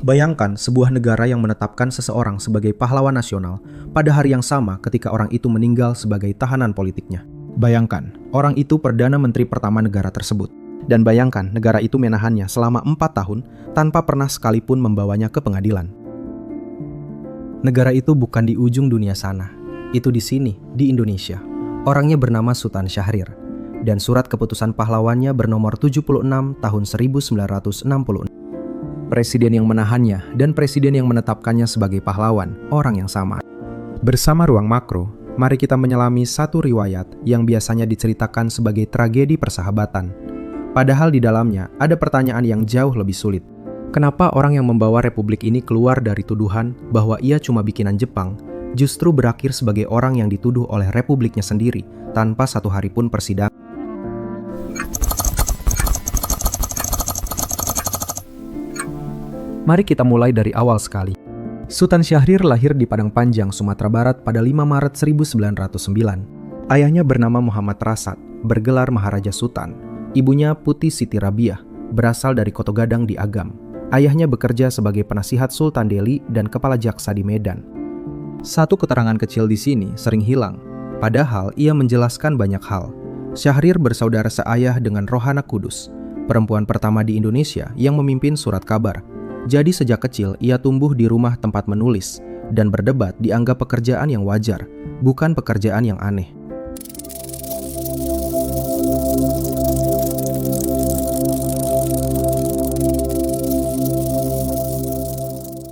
Bayangkan sebuah negara yang menetapkan seseorang sebagai pahlawan nasional pada hari yang sama ketika orang itu meninggal sebagai tahanan politiknya. Bayangkan, orang itu Perdana Menteri pertama negara tersebut. Dan bayangkan negara itu menahannya selama 4 tahun tanpa pernah sekalipun membawanya ke pengadilan. Negara itu bukan di ujung dunia sana. Itu di sini, di Indonesia. Orangnya bernama Sultan Syahrir. Dan surat keputusan pahlawannya bernomor 76 tahun 1966. Presiden yang menahannya dan presiden yang menetapkannya sebagai pahlawan, orang yang sama. Bersama Ruang Makro, mari kita menyelami satu riwayat yang biasanya diceritakan sebagai tragedi persahabatan. Padahal di dalamnya ada pertanyaan yang jauh lebih sulit. Kenapa orang yang membawa republik ini keluar dari tuduhan bahwa ia cuma bikinan Jepang, justru berakhir sebagai orang yang dituduh oleh republiknya sendiri tanpa satu hari pun persidangan? Mari kita mulai dari awal sekali. Sultan Syahrir lahir di Padang Panjang, Sumatera Barat pada 5 Maret 1909. Ayahnya bernama Muhammad Rasad, bergelar Maharaja Sultan. Ibunya Putih Siti Rabiah, berasal dari Koto Gadang di Agam. Ayahnya bekerja sebagai penasihat Sultan Delhi dan kepala jaksa di Medan. Satu keterangan kecil di sini sering hilang, padahal ia menjelaskan banyak hal. Syahrir bersaudara seayah dengan Rohana Kudus, perempuan pertama di Indonesia yang memimpin surat kabar. Jadi sejak kecil ia tumbuh di rumah tempat menulis, dan berdebat dianggap pekerjaan yang wajar, bukan pekerjaan yang aneh.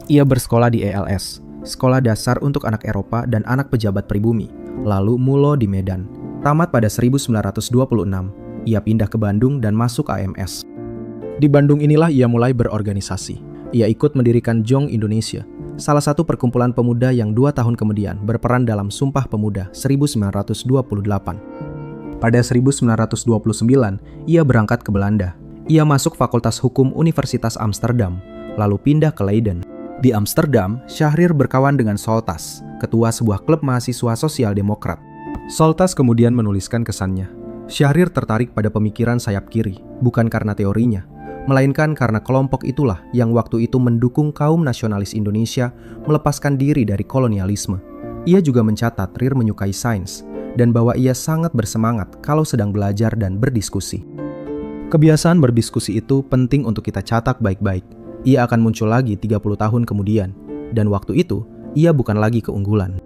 Ia bersekolah di ELS, Sekolah Dasar untuk Anak Eropa dan Anak Pejabat Pribumi, lalu Mulo di Medan. Tamat pada 1926, ia pindah ke Bandung dan masuk AMS. Di Bandung inilah ia mulai berorganisasi. Ia ikut mendirikan Jong Indonesia, salah satu perkumpulan pemuda yang 2 tahun kemudian berperan dalam Sumpah Pemuda 1928. Pada 1929, ia berangkat ke Belanda. Ia masuk Fakultas Hukum Universitas Amsterdam, lalu pindah ke Leiden. Di Amsterdam, Syahrir berkawan dengan Soltas, ketua sebuah klub mahasiswa sosial demokrat. Soltas kemudian menuliskan kesannya. Syahrir tertarik pada pemikiran sayap kiri, bukan karena teorinya, melainkan karena kelompok itulah yang waktu itu mendukung kaum nasionalis Indonesia melepaskan diri dari kolonialisme. Ia juga mencatat Rir menyukai sains, dan bahwa ia sangat bersemangat kalau sedang belajar dan berdiskusi. Kebiasaan berdiskusi itu penting untuk kita catat baik-baik. Ia akan muncul lagi 30 tahun kemudian, dan waktu itu, ia bukan lagi keunggulan.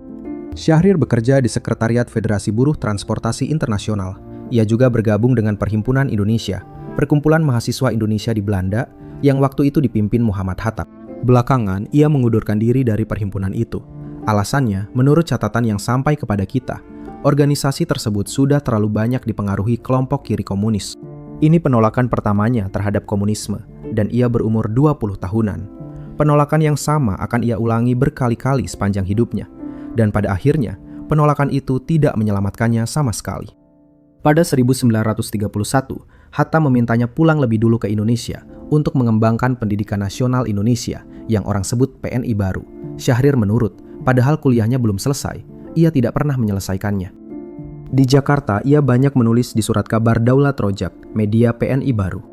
Syahrir bekerja di Sekretariat Federasi Buruh Transportasi Internasional. Ia juga bergabung dengan Perhimpunan Indonesia, perkumpulan mahasiswa Indonesia di Belanda yang waktu itu dipimpin Muhammad Hatta. Belakangan, ia mengundurkan diri dari perhimpunan itu. Alasannya, menurut catatan yang sampai kepada kita, organisasi tersebut sudah terlalu banyak dipengaruhi kelompok kiri komunis. Ini penolakan pertamanya terhadap komunisme, dan ia berumur 20 tahunan. Penolakan yang sama akan ia ulangi berkali-kali sepanjang hidupnya, dan pada akhirnya, penolakan itu tidak menyelamatkannya sama sekali. Pada 1931, Hatta memintanya pulang lebih dulu ke Indonesia untuk mengembangkan pendidikan nasional Indonesia yang orang sebut PNI baru. Syahrir menurut, padahal kuliahnya belum selesai, ia tidak pernah menyelesaikannya. Di Jakarta, ia banyak menulis di surat kabar Daulat Rojak, media PNI baru.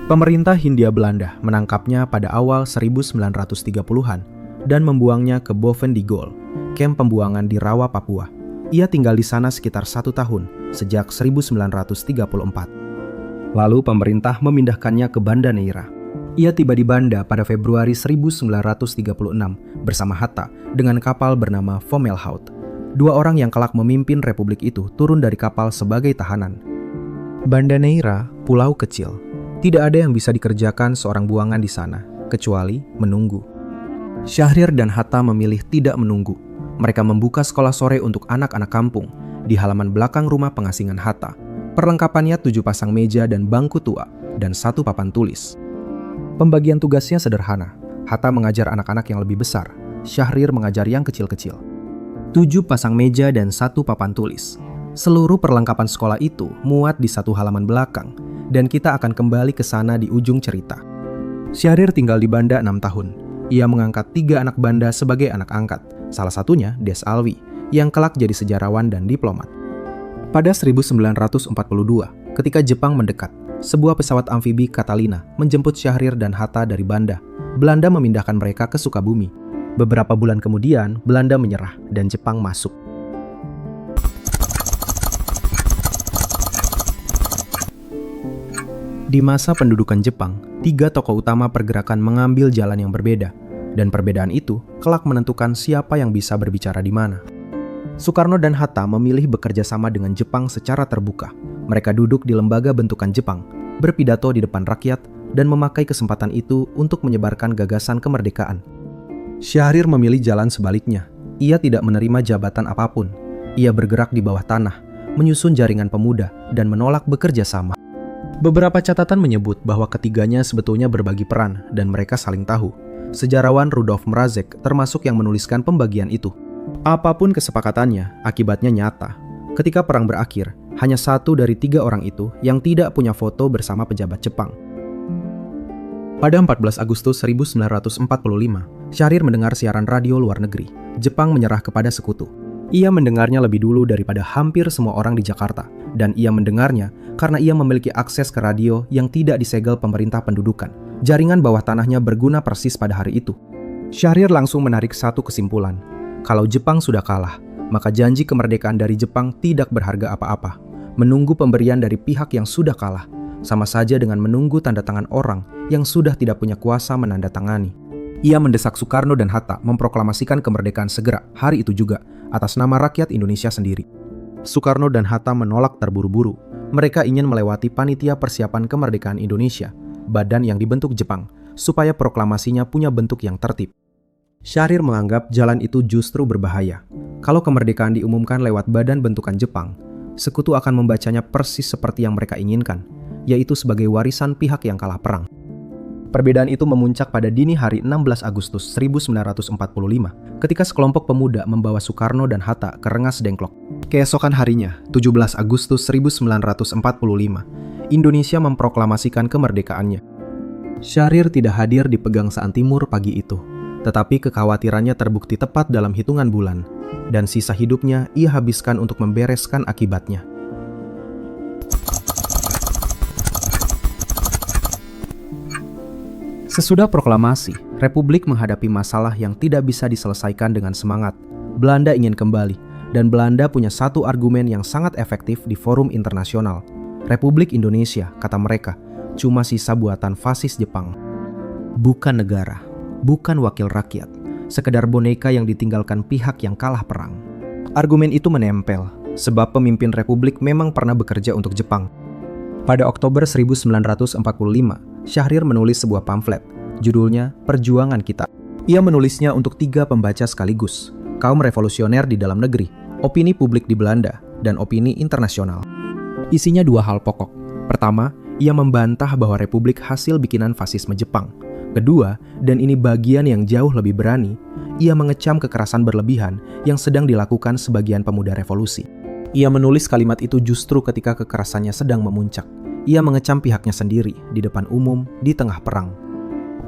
Pemerintah Hindia Belanda menangkapnya pada awal 1930-an dan membuangnya ke Bovendigol, kamp pembuangan di Rawa, Papua. Ia tinggal di sana sekitar 1 tahun, sejak 1934. Lalu pemerintah memindahkannya ke Banda Neira. Ia tiba di Banda pada Februari 1936 bersama Hatta dengan kapal bernama Fomelhout. 2 orang yang kelak memimpin republik itu turun dari kapal sebagai tahanan. Banda Neira, pulau kecil. Tidak ada yang bisa dikerjakan seorang buangan di sana, kecuali menunggu. Syahrir dan Hatta memilih tidak menunggu. Mereka membuka sekolah sore untuk anak-anak kampung di halaman belakang rumah pengasingan Hatta. Perlengkapannya 7 pasang meja dan bangku tua, dan 1 papan tulis. Pembagian tugasnya sederhana. Hatta mengajar anak-anak yang lebih besar, Syahrir mengajar yang kecil-kecil. 7 pasang meja dan 1 papan tulis. Seluruh perlengkapan sekolah itu muat di 1 halaman belakang, dan kita akan kembali ke sana di ujung cerita. Syahrir tinggal di Banda 6 tahun. Ia mengangkat 3 anak Banda sebagai anak angkat, salah satunya Des Alwi, yang kelak jadi sejarawan dan diplomat. Pada 1942, ketika Jepang mendekat, sebuah pesawat amfibi Catalina menjemput Syahrir dan Hatta dari Banda. Belanda memindahkan mereka ke Sukabumi. Beberapa bulan kemudian, Belanda menyerah dan Jepang masuk. Di masa pendudukan Jepang, 3 tokoh utama pergerakan mengambil jalan yang berbeda, dan perbedaan itu kelak menentukan siapa yang bisa berbicara di mana. Soekarno dan Hatta memilih bekerja sama dengan Jepang secara terbuka. Mereka duduk di lembaga bentukan Jepang, berpidato di depan rakyat, dan memakai kesempatan itu untuk menyebarkan gagasan kemerdekaan. Syahrir memilih jalan sebaliknya. Ia tidak menerima jabatan apapun. Ia bergerak di bawah tanah, menyusun jaringan pemuda, dan menolak bekerja sama. Beberapa catatan menyebut bahwa ketiganya sebetulnya berbagi peran dan mereka saling tahu. Sejarawan Rudolf Mrazek termasuk yang menuliskan pembagian itu. Apapun kesepakatannya, akibatnya nyata. Ketika perang berakhir, hanya 1 dari 3 orang itu yang tidak punya foto bersama pejabat Jepang. Pada 14 Agustus 1945, Syahrir mendengar siaran radio luar negeri. Jepang menyerah kepada sekutu. Ia mendengarnya lebih dulu daripada hampir semua orang di Jakarta, dan ia mendengarnya karena ia memiliki akses ke radio yang tidak disegel pemerintah pendudukan. Jaringan bawah tanahnya berguna persis pada hari itu. Syahrir langsung menarik satu kesimpulan. Kalau Jepang sudah kalah, maka janji kemerdekaan dari Jepang tidak berharga apa-apa. Menunggu pemberian dari pihak yang sudah kalah, sama saja dengan menunggu tanda tangan orang yang sudah tidak punya kuasa menandatangani. Ia mendesak Soekarno dan Hatta memproklamasikan kemerdekaan segera hari itu juga, atas nama rakyat Indonesia sendiri. Soekarno dan Hatta menolak terburu-buru. Mereka ingin melewati Panitia Persiapan Kemerdekaan Indonesia, badan yang dibentuk Jepang, supaya proklamasinya punya bentuk yang tertib. Syahrir menganggap jalan itu justru berbahaya. Kalau kemerdekaan diumumkan lewat badan bentukan Jepang, sekutu akan membacanya persis seperti yang mereka inginkan, yaitu sebagai warisan pihak yang kalah perang. Perbedaan itu memuncak pada dini hari 16 Agustus 1945, ketika sekelompok pemuda membawa Soekarno dan Hatta ke Rengas Dengklok. Keesokan harinya, 17 Agustus 1945, Indonesia memproklamasikan kemerdekaannya. Syahrir tidak hadir di Pegangsaan Timur pagi itu, tetapi kekhawatirannya terbukti tepat dalam hitungan bulan, dan sisa hidupnya ia habiskan untuk membereskan akibatnya. Sesudah proklamasi, Republik menghadapi masalah yang tidak bisa diselesaikan dengan semangat. Belanda ingin kembali, dan Belanda punya satu argumen yang sangat efektif di forum internasional. Republik Indonesia, kata mereka, cuma sisa buatan fasis Jepang. Bukan negara, bukan wakil rakyat, sekedar boneka yang ditinggalkan pihak yang kalah perang. Argumen itu menempel, sebab pemimpin Republik memang pernah bekerja untuk Jepang. Pada Oktober 1945, Syahrir menulis sebuah pamflet, judulnya Perjuangan Kita. Ia menulisnya untuk 3 pembaca sekaligus, kaum revolusioner di dalam negeri, opini publik di Belanda, dan opini internasional. Isinya 2 hal pokok. Pertama, ia membantah bahwa Republik hasil bikinan fasisme Jepang. Kedua, dan ini bagian yang jauh lebih berani, ia mengecam kekerasan berlebihan yang sedang dilakukan sebagian pemuda revolusi. Ia menulis kalimat itu justru ketika kekerasannya sedang memuncak. Ia mengecam pihaknya sendiri di depan umum di tengah perang.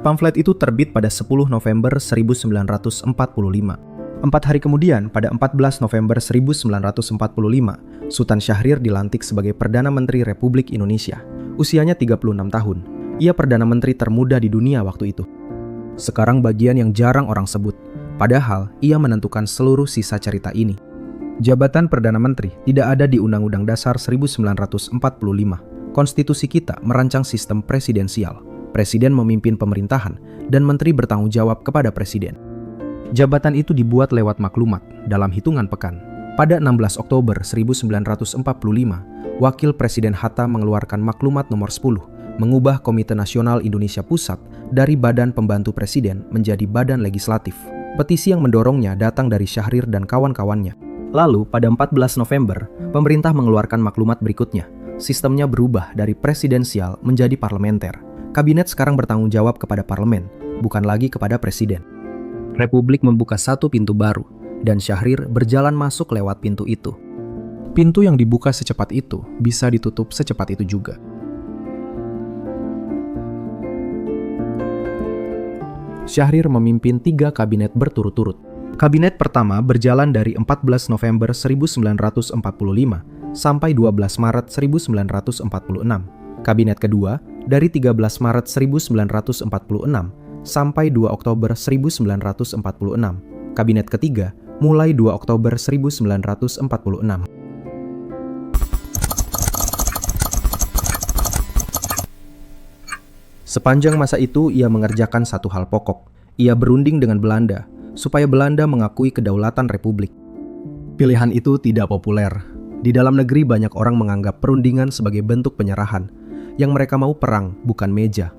Pamflet itu terbit pada 10 November 1945. 4 hari kemudian, pada 14 November 1945, Sultan Syahrir dilantik sebagai Perdana Menteri Republik Indonesia. Usianya 36 tahun. Ia Perdana Menteri termuda di dunia waktu itu. Sekarang bagian yang jarang orang sebut, padahal ia menentukan seluruh sisa cerita ini. Jabatan Perdana Menteri tidak ada di Undang-Undang Dasar 1945. Konstitusi kita merancang sistem presidensial. Presiden memimpin pemerintahan dan menteri bertanggung jawab kepada presiden. Jabatan itu dibuat lewat maklumat dalam hitungan pekan. Pada 16 Oktober 1945, Wakil Presiden Hatta mengeluarkan maklumat nomor 10, mengubah Komite Nasional Indonesia Pusat dari Badan Pembantu Presiden menjadi Badan Legislatif. Petisi yang mendorongnya datang dari Syahrir dan kawan-kawannya. Lalu, pada 14 November, pemerintah mengeluarkan maklumat berikutnya. Sistemnya berubah dari presidensial menjadi parlementer. Kabinet sekarang bertanggung jawab kepada parlemen, bukan lagi kepada presiden. Republik membuka satu pintu baru, dan Syahrir berjalan masuk lewat pintu itu. Pintu yang dibuka secepat itu bisa ditutup secepat itu juga. Syahrir memimpin 3 kabinet berturut-turut. Kabinet pertama berjalan dari 14 November 1945 sampai 12 Maret 1946. Kabinet kedua dari 13 Maret 1946 sampai 2 Oktober 1946. Kabinet ketiga mulai 2 Oktober 1946. Sepanjang masa itu ia mengerjakan satu hal pokok. Ia berunding dengan Belanda supaya Belanda mengakui kedaulatan Republik. Pilihan itu tidak populer. Di dalam negeri banyak orang menganggap perundingan sebagai bentuk penyerahan. Yang mereka mau perang, bukan meja.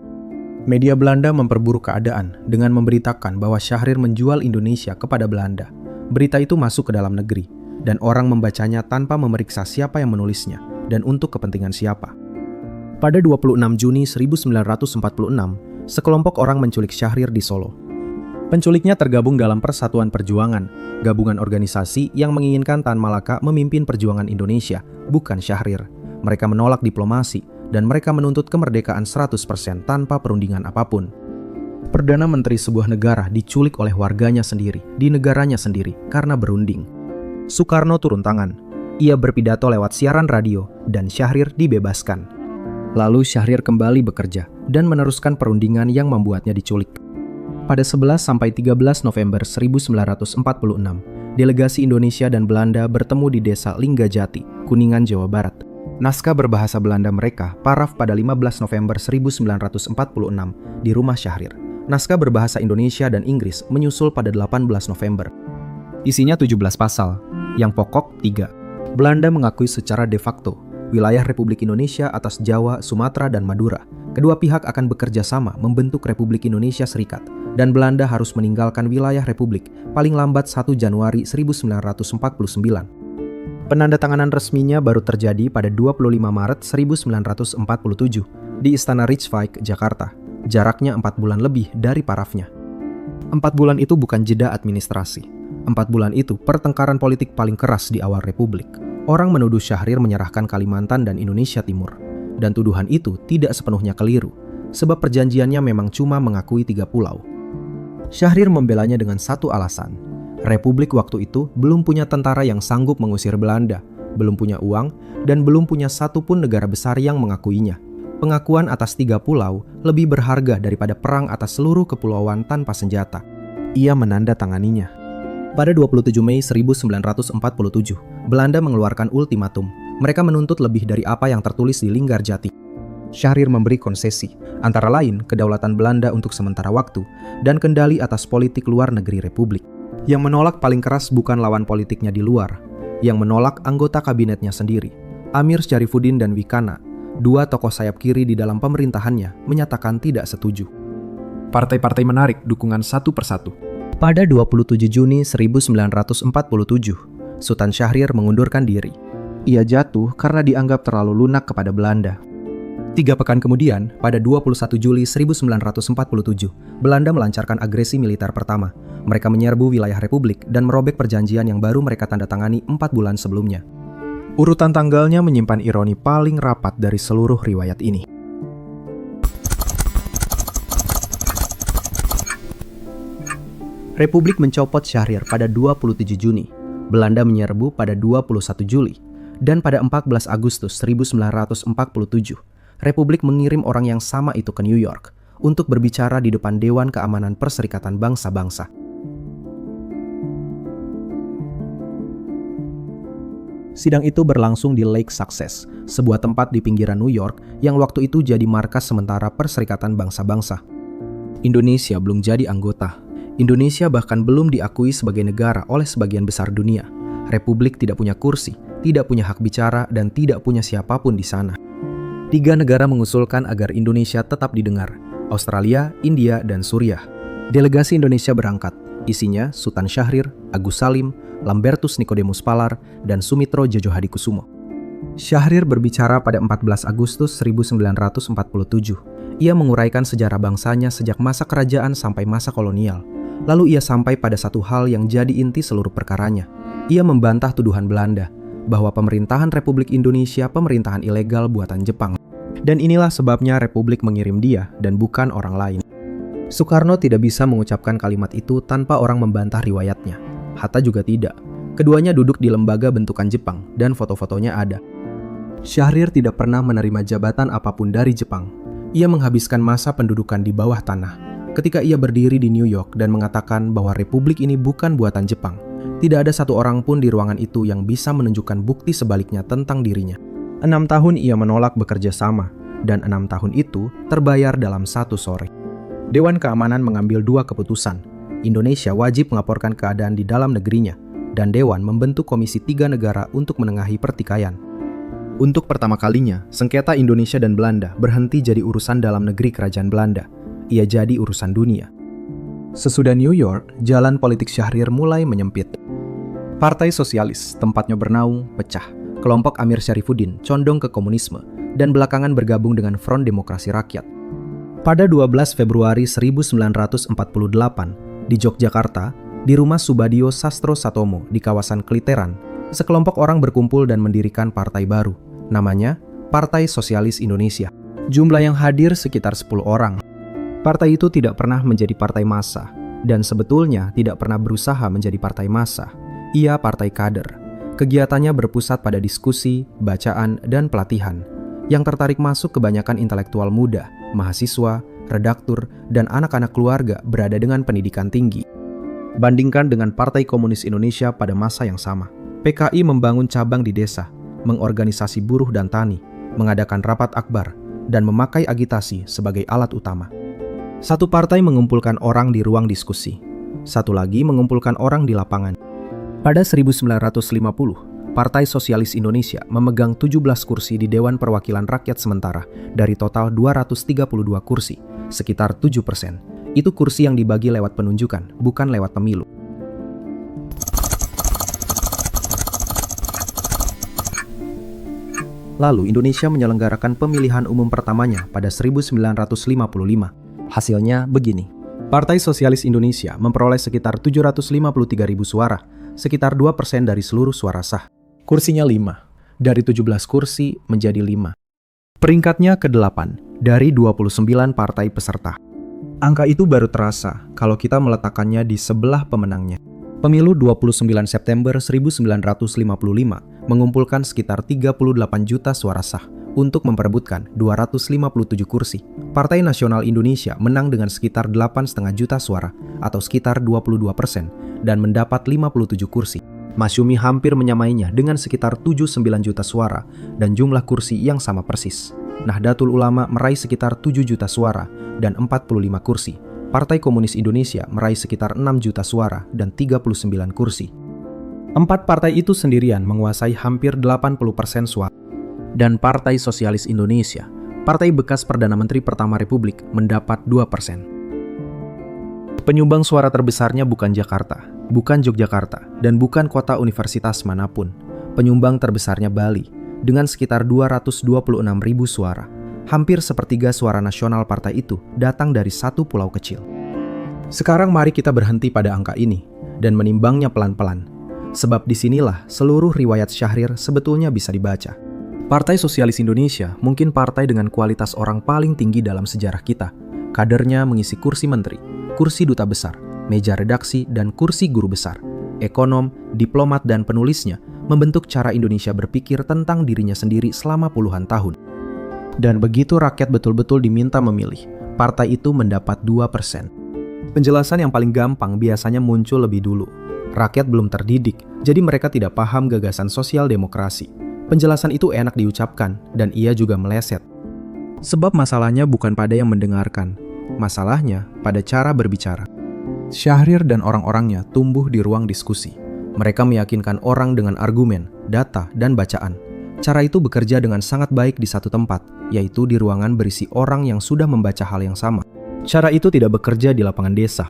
Media Belanda memperburuk keadaan dengan memberitakan bahwa Syahrir menjual Indonesia kepada Belanda. Berita itu masuk ke dalam negeri, dan orang membacanya tanpa memeriksa siapa yang menulisnya dan untuk kepentingan siapa. Pada 26 Juni 1946, sekelompok orang menculik Syahrir di Solo. Penculiknya tergabung dalam Persatuan Perjuangan, gabungan organisasi yang menginginkan Tan Malaka memimpin perjuangan Indonesia, bukan Syahrir. Mereka menolak diplomasi, dan mereka menuntut kemerdekaan 100% tanpa perundingan apapun. Perdana Menteri sebuah negara diculik oleh warganya sendiri, di negaranya sendiri, karena berunding. Soekarno turun tangan. Ia berpidato lewat siaran radio, dan Syahrir dibebaskan. Lalu Syahrir kembali bekerja dan meneruskan perundingan yang membuatnya diculik. Pada 11-13 November 1946, delegasi Indonesia dan Belanda bertemu di desa Linggajati, Kuningan, Jawa Barat. Naskah berbahasa Belanda mereka paraf pada 15 November 1946 di rumah Syahrir. Naskah berbahasa Indonesia dan Inggris menyusul pada 18 November. Isinya 17 pasal, yang pokok 3. Belanda mengakui secara de facto wilayah Republik Indonesia atas Jawa, Sumatera, dan Madura. Kedua pihak akan bekerja sama membentuk Republik Indonesia Serikat, dan Belanda harus meninggalkan wilayah Republik paling lambat 1 Januari 1949. Penandatanganan resminya baru terjadi pada 25 Maret 1947 di Istana Rijswijk, Jakarta. Jaraknya 4 bulan lebih dari parafnya. 4 bulan itu bukan jeda administrasi. 4 bulan itu pertengkaran politik paling keras di awal Republik. Orang menuduh Syahrir menyerahkan Kalimantan dan Indonesia Timur. Dan tuduhan itu tidak sepenuhnya keliru, sebab perjanjiannya memang cuma mengakui 3 pulau. Syahrir membelanya dengan satu alasan. Republik waktu itu belum punya tentara yang sanggup mengusir Belanda, belum punya uang, dan belum punya satupun negara besar yang mengakuinya. Pengakuan atas 3 pulau lebih berharga daripada perang atas seluruh kepulauan tanpa senjata. Ia menandatanganinya. Pada 27 Mei 1947, Belanda mengeluarkan ultimatum. Mereka menuntut lebih dari apa yang tertulis di Linggarjati. Syahrir memberi konsesi, antara lain kedaulatan Belanda untuk sementara waktu dan kendali atas politik luar negeri Republik. Yang menolak paling keras bukan lawan politiknya di luar, yang menolak anggota kabinetnya sendiri. Amir Syarifuddin dan Wikana, 2 tokoh sayap kiri di dalam pemerintahannya, menyatakan tidak setuju. Partai-partai menarik dukungan satu persatu. Pada 27 Juni 1947, Sultan Syahrir mengundurkan diri. Ia jatuh karena dianggap terlalu lunak kepada Belanda. 3 pekan kemudian, pada 21 Juli 1947, Belanda melancarkan agresi militer pertama. Mereka menyerbu wilayah Republik dan merobek perjanjian yang baru mereka tanda tangani 4 bulan sebelumnya. Urutan tanggalnya menyimpan ironi paling rapat dari seluruh riwayat ini. Republik mencopot Syahrir pada 27 Juni, Belanda menyerbu pada 21 Juli, dan pada 14 Agustus 1947, Republik mengirim orang yang sama itu ke New York untuk berbicara di depan Dewan Keamanan Perserikatan Bangsa-Bangsa. Sidang itu berlangsung di Lake Success, sebuah tempat di pinggiran New York yang waktu itu jadi markas sementara Perserikatan Bangsa-Bangsa. Indonesia belum jadi anggota. Indonesia bahkan belum diakui sebagai negara oleh sebagian besar dunia. Republik tidak punya kursi, tidak punya hak bicara, dan tidak punya siapapun di sana. 3 negara mengusulkan agar Indonesia tetap didengar, Australia, India, dan Suriah. Delegasi Indonesia berangkat, isinya Sultan Syahrir, Agus Salim, Lambertus Nicodemus Palar, dan Sumitro Djojohadikusumo. Syahrir berbicara pada 14 Agustus 1947. Ia menguraikan sejarah bangsanya sejak masa kerajaan sampai masa kolonial. Lalu ia sampai pada satu hal yang jadi inti seluruh perkaranya. Ia membantah tuduhan Belanda bahwa pemerintahan Republik Indonesia pemerintahan ilegal buatan Jepang. Dan inilah sebabnya Republik mengirim dia dan bukan orang lain. Soekarno tidak bisa mengucapkan kalimat itu tanpa orang membantah riwayatnya. Hatta juga tidak. Keduanya duduk di lembaga bentukan Jepang dan foto-fotonya ada. Syahrir tidak pernah menerima jabatan apapun dari Jepang. Ia menghabiskan masa pendudukan di bawah tanah. Ketika ia berdiri di New York dan mengatakan bahwa republik ini bukan buatan Jepang, tidak ada satu orang pun di ruangan itu yang bisa menunjukkan bukti sebaliknya tentang dirinya. 6 tahun ia menolak bekerja sama, dan 6 tahun itu terbayar dalam satu sore. Dewan Keamanan mengambil 2 keputusan. Indonesia wajib melaporkan keadaan di dalam negerinya, dan Dewan membentuk Komisi 3 negara untuk menengahi pertikaian. Untuk pertama kalinya, sengketa Indonesia dan Belanda berhenti jadi urusan dalam negeri kerajaan Belanda. Ia jadi urusan dunia. Sesudah New York, jalan politik Syahrir mulai menyempit. Partai Sosialis, tempatnya bernaung, pecah. Kelompok Amir Syarifuddin condong ke komunisme dan belakangan bergabung dengan Front Demokrasi Rakyat. Pada 12 Februari 1948, di Yogyakarta, di rumah Subadio Sastro Satomo di kawasan Kliteran, sekelompok orang berkumpul dan mendirikan partai baru. Namanya Partai Sosialis Indonesia. Jumlah yang hadir sekitar 10 orang. Partai itu tidak pernah menjadi partai massa, dan sebetulnya tidak pernah berusaha menjadi partai massa. Ia partai kader. Kegiatannya berpusat pada diskusi, bacaan, dan pelatihan. Yang tertarik masuk kebanyakan intelektual muda, mahasiswa, redaktur, dan anak-anak keluarga berada dengan pendidikan tinggi. Bandingkan dengan Partai Komunis Indonesia pada masa yang sama. PKI membangun cabang di desa, mengorganisasi buruh dan tani, mengadakan rapat akbar, dan memakai agitasi sebagai alat utama. Satu partai mengumpulkan orang di ruang diskusi, satu lagi mengumpulkan orang di lapangan. Pada 1950, Partai Sosialis Indonesia memegang 17 kursi di Dewan Perwakilan Rakyat sementara dari total 232 kursi, sekitar 7%. Itu kursi yang dibagi lewat penunjukan, bukan lewat pemilu. Lalu Indonesia menyelenggarakan pemilihan umum pertamanya pada 1955. Hasilnya begini. Partai Sosialis Indonesia memperoleh sekitar 753.000 suara, sekitar 2% dari seluruh suara sah. Kursinya 5, dari 17 kursi menjadi 5. Peringkatnya ke-8 dari 29 partai peserta. Angka itu baru terasa kalau kita meletakkannya di sebelah pemenangnya. Pemilu 29 September 1955 mengumpulkan sekitar 38 juta suara sah untuk memperebutkan 257 kursi. Partai Nasional Indonesia menang dengan sekitar 8,5 juta suara atau sekitar 22% dan mendapat 57 kursi. Masyumi hampir menyamainya dengan sekitar 79 juta suara dan jumlah kursi yang sama persis. Nahdlatul Ulama meraih sekitar 7 juta suara dan 45 kursi. Partai Komunis Indonesia meraih sekitar 6 juta suara dan 39 kursi. 4 partai itu sendirian menguasai hampir 80% suara. Dan Partai Sosialis Indonesia, partai bekas Perdana Menteri pertama Republik, mendapat 2%. Penyumbang suara terbesarnya bukan Jakarta, bukan Yogyakarta, dan bukan kota universitas manapun. Penyumbang terbesarnya Bali, dengan sekitar 226.000 suara. Hampir sepertiga suara nasional partai itu datang dari satu pulau kecil. Sekarang mari kita berhenti pada angka ini dan menimbangnya pelan-pelan. Sebab disinilah seluruh riwayat Syahrir sebetulnya bisa dibaca. Partai Sosialis Indonesia mungkin partai dengan kualitas orang paling tinggi dalam sejarah kita. Kadernya mengisi kursi menteri, kursi duta besar, meja redaksi, dan kursi guru besar. Ekonom, diplomat, dan penulisnya membentuk cara Indonesia berpikir tentang dirinya sendiri selama puluhan tahun. Dan begitu rakyat betul-betul diminta memilih, partai itu mendapat 2%. Penjelasan yang paling gampang biasanya muncul lebih dulu. Rakyat belum terdidik, jadi mereka tidak paham gagasan sosial demokrasi. Penjelasan itu enak diucapkan, dan ia juga meleset. Sebab masalahnya bukan pada yang mendengarkan, masalahnya pada cara berbicara. Syahrir dan orang-orangnya tumbuh di ruang diskusi. Mereka meyakinkan orang dengan argumen, data, dan bacaan. Cara itu bekerja dengan sangat baik di satu tempat, yaitu di ruangan berisi orang yang sudah membaca hal yang sama. Cara itu tidak bekerja di lapangan desa.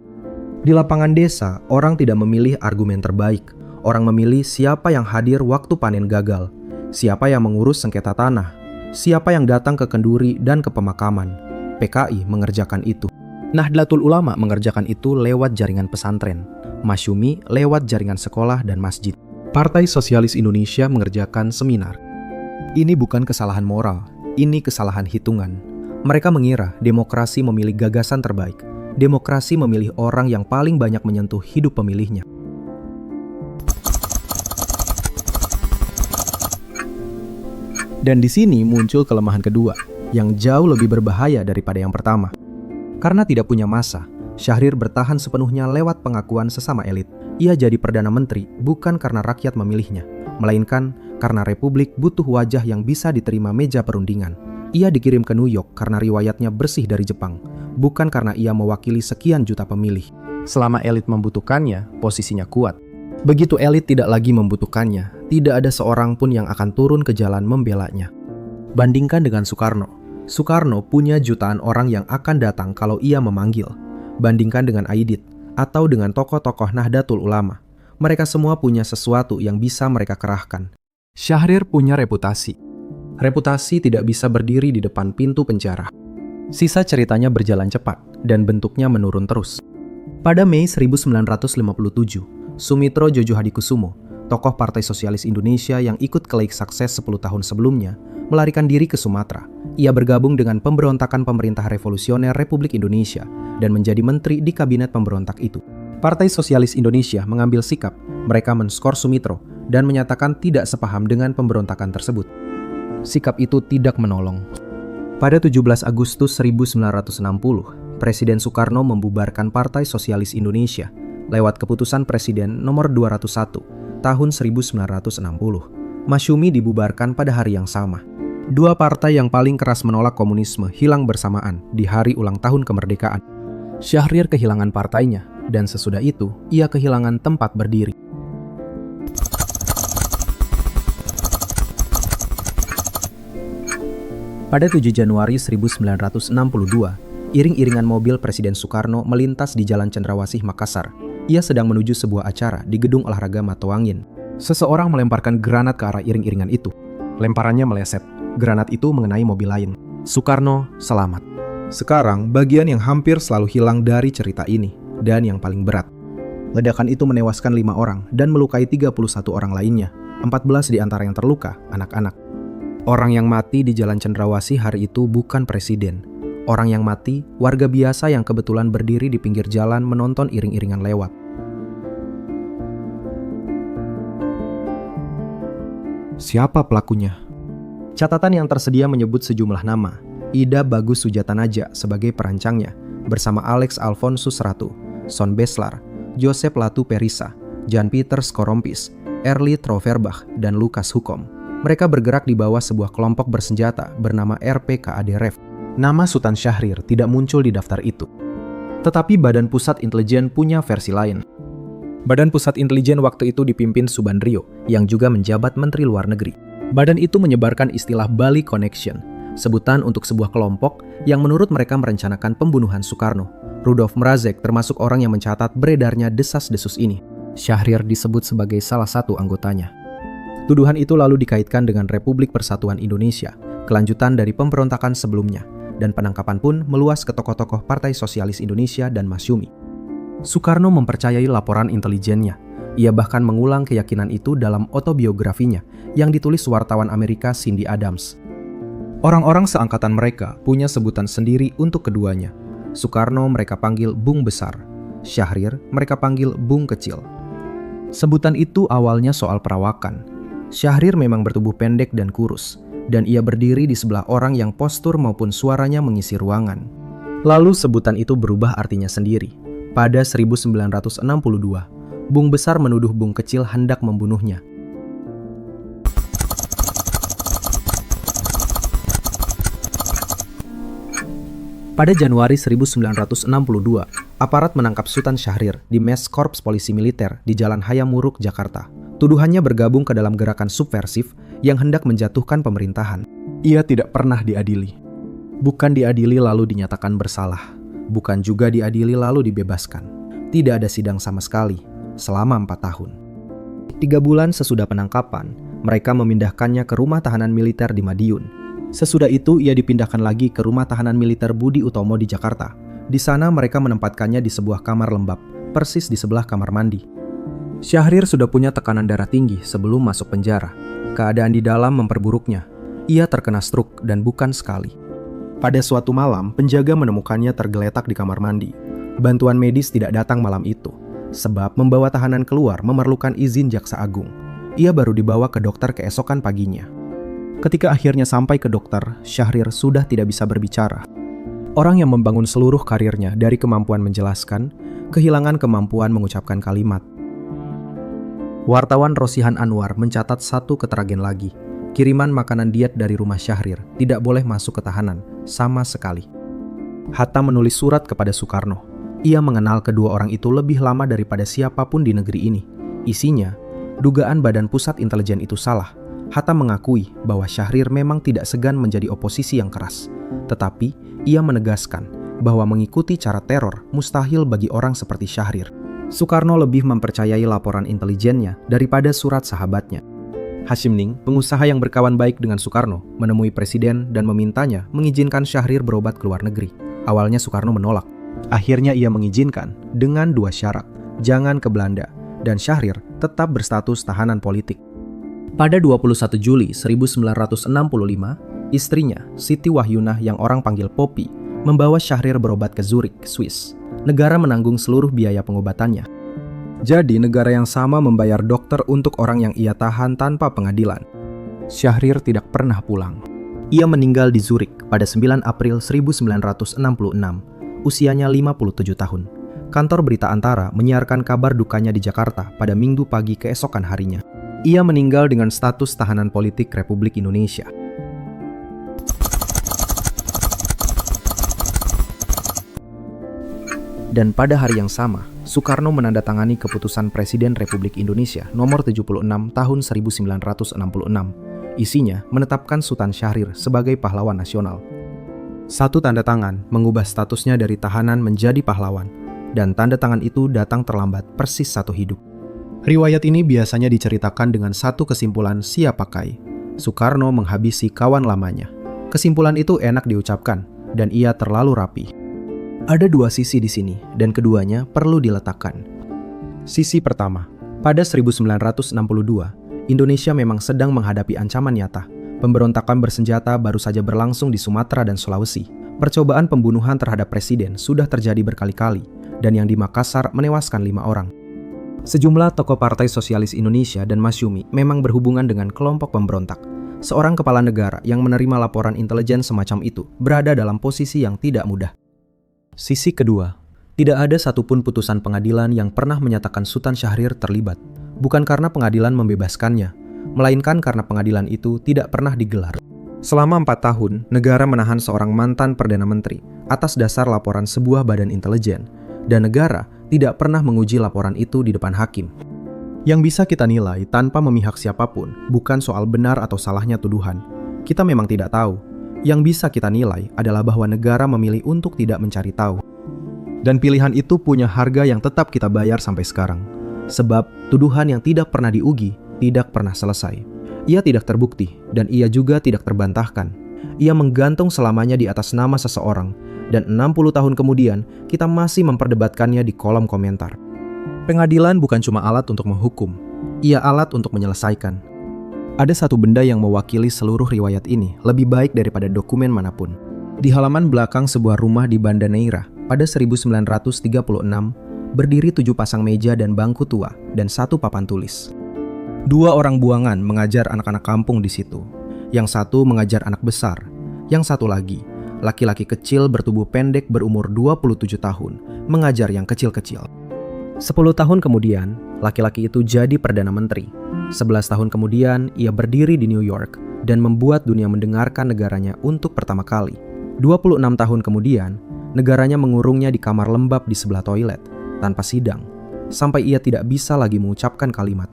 Di lapangan desa, orang tidak memilih argumen terbaik. Orang memilih siapa yang hadir waktu panen gagal, siapa yang mengurus sengketa tanah, siapa yang datang ke kenduri dan ke pemakaman. PKI mengerjakan itu. Nahdlatul Ulama mengerjakan itu lewat jaringan pesantren. Masyumi lewat jaringan sekolah dan masjid. Partai Sosialis Indonesia mengerjakan seminar. Ini bukan kesalahan moral, ini kesalahan hitungan. Mereka mengira demokrasi memilih gagasan terbaik. Demokrasi memilih orang yang paling banyak menyentuh hidup pemilihnya. Dan di sini muncul kelemahan kedua, yang jauh lebih berbahaya daripada yang pertama. Karena tidak punya massa, Syahrir bertahan sepenuhnya lewat pengakuan sesama elit. Ia jadi Perdana Menteri bukan karena rakyat memilihnya, melainkan karena Republik butuh wajah yang bisa diterima meja perundingan. Ia dikirim ke New York karena riwayatnya bersih dari Jepang, bukan karena ia mewakili sekian juta pemilih. Selama elit membutuhkannya, posisinya kuat. Begitu elit tidak lagi membutuhkannya, tidak ada seorang pun yang akan turun ke jalan membelanya. Bandingkan dengan Soekarno. Soekarno punya jutaan orang yang akan datang kalau ia memanggil. Bandingkan dengan Aidit atau dengan tokoh-tokoh Nahdlatul Ulama. Mereka semua punya sesuatu yang bisa mereka kerahkan. Syahrir punya reputasi. Reputasi tidak bisa berdiri di depan pintu penjara. Sisa ceritanya berjalan cepat dan bentuknya menurun terus. Pada Mei 1957, Sumitro Jojo Hadikusumo, tokoh Partai Sosialis Indonesia yang ikut ke Lake Success 10 tahun sebelumnya, melarikan diri ke Sumatera. Ia bergabung dengan pemberontakan Pemerintah Revolusioner Republik Indonesia dan menjadi menteri di kabinet pemberontak itu. Partai Sosialis Indonesia mengambil sikap, mereka menskor Sumitro dan menyatakan tidak sepaham dengan pemberontakan tersebut. Sikap itu tidak menolong. Pada 17 Agustus 1960, Presiden Soekarno membubarkan Partai Sosialis Indonesia lewat keputusan Presiden nomor 201 tahun 1960. Masyumi dibubarkan pada hari yang sama. Dua partai yang paling keras menolak komunisme hilang bersamaan di hari ulang tahun kemerdekaan. Syahrir kehilangan partainya, dan sesudah itu ia kehilangan tempat berdiri. Pada 7 Januari 1962, iring-iringan mobil Presiden Soekarno melintas di Jalan Cendrawasih, Makassar. Ia sedang menuju sebuah acara di Gedung Olahraga Matoangin. Seseorang melemparkan granat ke arah iring-iringan itu. Lemparannya meleset. Granat itu mengenai mobil lain. Soekarno selamat. Sekarang, bagian yang hampir selalu hilang dari cerita ini, dan yang paling berat. Ledakan itu menewaskan 5 orang dan melukai 31 orang lainnya. 14 di antara yang terluka, anak-anak. Orang yang mati di Jalan Cendrawasih hari itu bukan presiden. Orang yang mati, warga biasa yang kebetulan berdiri di pinggir jalan menonton iring-iringan lewat. Siapa pelakunya? Catatan yang tersedia menyebut sejumlah nama. Ida Bagus Sujatanaja sebagai perancangnya, bersama Alex Alfonsus Ratu, Son Beslar, Joseph Latu Perisa, Jan Peter Skorompis, Erli Troverbach, dan Lukas Hukom. Mereka bergerak di bawah sebuah kelompok bersenjata bernama RPKAD-REV. Nama Sultan Syahrir tidak muncul di daftar itu. Tetapi Badan Pusat Intelijen punya versi lain. Badan Pusat Intelijen waktu itu dipimpin Subandrio, yang juga menjabat Menteri Luar Negeri. Badan itu menyebarkan istilah Bali Connection, sebutan untuk sebuah kelompok yang menurut mereka merencanakan pembunuhan Soekarno. Rudolf Mrazek termasuk orang yang mencatat beredarnya desas-desus ini. Syahrir disebut sebagai salah satu anggotanya. Tuduhan itu lalu dikaitkan dengan Republik Persatuan Indonesia, kelanjutan dari pemberontakan sebelumnya, dan penangkapan pun meluas ke tokoh-tokoh Partai Sosialis Indonesia dan Masyumi. Soekarno mempercayai laporan intelijennya. Ia bahkan mengulang keyakinan itu dalam autobiografinya yang ditulis wartawan Amerika Cindy Adams. Orang-orang seangkatan mereka punya sebutan sendiri untuk keduanya. Soekarno mereka panggil Bung Besar, Syahrir mereka panggil Bung Kecil. Sebutan itu awalnya soal perawakan. Syahrir memang bertubuh pendek dan kurus, dan ia berdiri di sebelah orang yang postur maupun suaranya mengisi ruangan. Lalu sebutan itu berubah artinya sendiri. Pada 1962, Bung Besar menuduh Bung Kecil hendak membunuhnya. Pada Januari 1962, aparat menangkap Sultan Syahrir di Mes Korps Polisi Militer di Jalan Hayam Wuruk, Jakarta. Tuduhannya bergabung ke dalam gerakan subversif yang hendak menjatuhkan pemerintahan. Ia tidak pernah diadili. Bukan diadili lalu dinyatakan bersalah. Bukan juga diadili lalu dibebaskan. Tidak ada sidang sama sekali selama 4 tahun. 3 bulan sesudah penangkapan, mereka memindahkannya ke rumah tahanan militer di Madiun. Sesudah itu ia dipindahkan lagi ke rumah tahanan militer Budi Utomo di Jakarta. Di sana mereka menempatkannya di sebuah kamar lembab, persis di sebelah kamar mandi. Syahrir sudah punya tekanan darah tinggi sebelum masuk penjara. Keadaan di dalam memperburuknya. Ia terkena stroke dan bukan sekali. Pada suatu malam, penjaga menemukannya tergeletak di kamar mandi. Bantuan medis tidak datang malam itu, sebab membawa tahanan keluar memerlukan izin Jaksa Agung. Ia baru dibawa ke dokter keesokan paginya. Ketika akhirnya sampai ke dokter, Syahrir sudah tidak bisa berbicara. Orang yang membangun seluruh karirnya dari kemampuan menjelaskan, kehilangan kemampuan mengucapkan kalimat. Wartawan Rosihan Anwar mencatat satu ketragedian lagi. Kiriman makanan diet dari rumah Syahrir tidak boleh masuk ke tahanan, sama sekali. Hatta menulis surat kepada Soekarno. Ia mengenal kedua orang itu lebih lama daripada siapapun di negeri ini. Isinya, dugaan Badan Pusat Intelijen itu salah. Hatta mengakui bahwa Syahrir memang tidak segan menjadi oposisi yang keras. Tetapi, ia menegaskan bahwa mengikuti cara teror mustahil bagi orang seperti Syahrir. Soekarno lebih mempercayai laporan intelijennya daripada surat sahabatnya. Hashim Ning, pengusaha yang berkawan baik dengan Soekarno, menemui Presiden dan memintanya mengizinkan Syahrir berobat ke luar negeri. Awalnya Soekarno menolak. Akhirnya ia mengizinkan dengan dua syarat, jangan ke Belanda, dan Syahrir tetap berstatus tahanan politik. Pada 21 Juli 1965, istrinya, Siti Wahyunah yang orang panggil Poppy, membawa Syahrir berobat ke Zurich, Swiss. Negara menanggung seluruh biaya pengobatannya. Jadi negara yang sama membayar dokter untuk orang yang ia tahan tanpa pengadilan. Syahrir tidak pernah pulang. Ia meninggal di Zurich pada 9 April 1966, usianya 57 tahun. Kantor Berita Antara menyiarkan kabar dukanya di Jakarta pada Minggu pagi keesokan harinya. Ia meninggal dengan status tahanan politik Republik Indonesia. Dan pada hari yang sama, Soekarno menandatangani keputusan Presiden Republik Indonesia nomor 76 tahun 1966. Isinya menetapkan Sultan Syahrir sebagai pahlawan nasional. Satu tanda tangan mengubah statusnya dari tahanan menjadi pahlawan, dan tanda tangan itu datang terlambat persis satu hidup. Riwayat ini biasanya diceritakan dengan satu kesimpulan siap pakai. Soekarno menghabisi kawan lamanya. Kesimpulan itu enak diucapkan, dan ia terlalu rapi. Ada dua sisi di sini, dan keduanya perlu diletakkan. Sisi pertama, pada 1962, Indonesia memang sedang menghadapi ancaman nyata. Pemberontakan bersenjata baru saja berlangsung di Sumatera dan Sulawesi. Percobaan pembunuhan terhadap presiden sudah terjadi berkali-kali, dan yang di Makassar menewaskan 5 orang. Sejumlah tokoh Partai Sosialis Indonesia dan Masyumi memang berhubungan dengan kelompok pemberontak. Seorang kepala negara yang menerima laporan intelijen semacam itu berada dalam posisi yang tidak mudah. Sisi kedua, tidak ada satupun putusan pengadilan yang pernah menyatakan Sultan Syahrir terlibat, bukan karena pengadilan membebaskannya, melainkan karena pengadilan itu tidak pernah digelar. Selama 4 tahun, negara menahan seorang mantan Perdana Menteri atas dasar laporan sebuah badan intelijen, dan negara tidak pernah menguji laporan itu di depan hakim. Yang bisa kita nilai tanpa memihak siapapun bukan soal benar atau salahnya tuduhan. Kita memang tidak tahu. Yang bisa kita nilai adalah bahwa negara memilih untuk tidak mencari tahu. Dan pilihan itu punya harga yang tetap kita bayar sampai sekarang. Sebab tuduhan yang tidak pernah diuji tidak pernah selesai. Ia tidak terbukti dan ia juga tidak terbantahkan. Ia menggantung selamanya di atas nama seseorang, dan 60 tahun kemudian kita masih memperdebatkannya di kolom komentar. Pengadilan bukan cuma alat untuk menghukum, ia alat untuk menyelesaikan. Ada satu benda yang mewakili seluruh riwayat ini lebih baik daripada dokumen manapun. Di halaman belakang sebuah rumah di Banda Neira pada 1936, berdiri 7 pasang meja dan bangku tua dan 1 papan tulis. 2 orang buangan mengajar anak-anak kampung di situ. Yang satu mengajar anak besar, yang satu lagi, laki-laki kecil bertubuh pendek berumur 27 tahun, mengajar yang kecil-kecil. 10 tahun kemudian, laki-laki itu jadi Perdana Menteri. 11 tahun kemudian, ia berdiri di New York dan membuat dunia mendengarkan negaranya untuk pertama kali. 26 tahun kemudian, negaranya mengurungnya di kamar lembab di sebelah toilet, tanpa sidang, sampai ia tidak bisa lagi mengucapkan kalimat.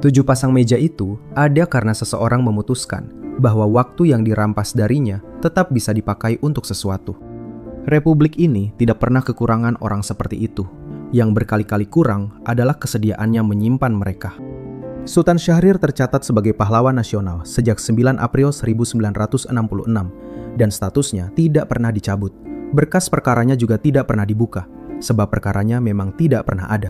7 pasang meja itu ada karena seseorang memutuskan bahwa waktu yang dirampas darinya tetap bisa dipakai untuk sesuatu. Republik ini tidak pernah kekurangan orang seperti itu. Yang berkali-kali kurang adalah kesediaannya menyimpan mereka. Sultan Syahrir tercatat sebagai pahlawan nasional sejak 9 April 1966 dan statusnya tidak pernah dicabut. Berkas perkaranya juga tidak pernah dibuka, sebab perkaranya memang tidak pernah ada.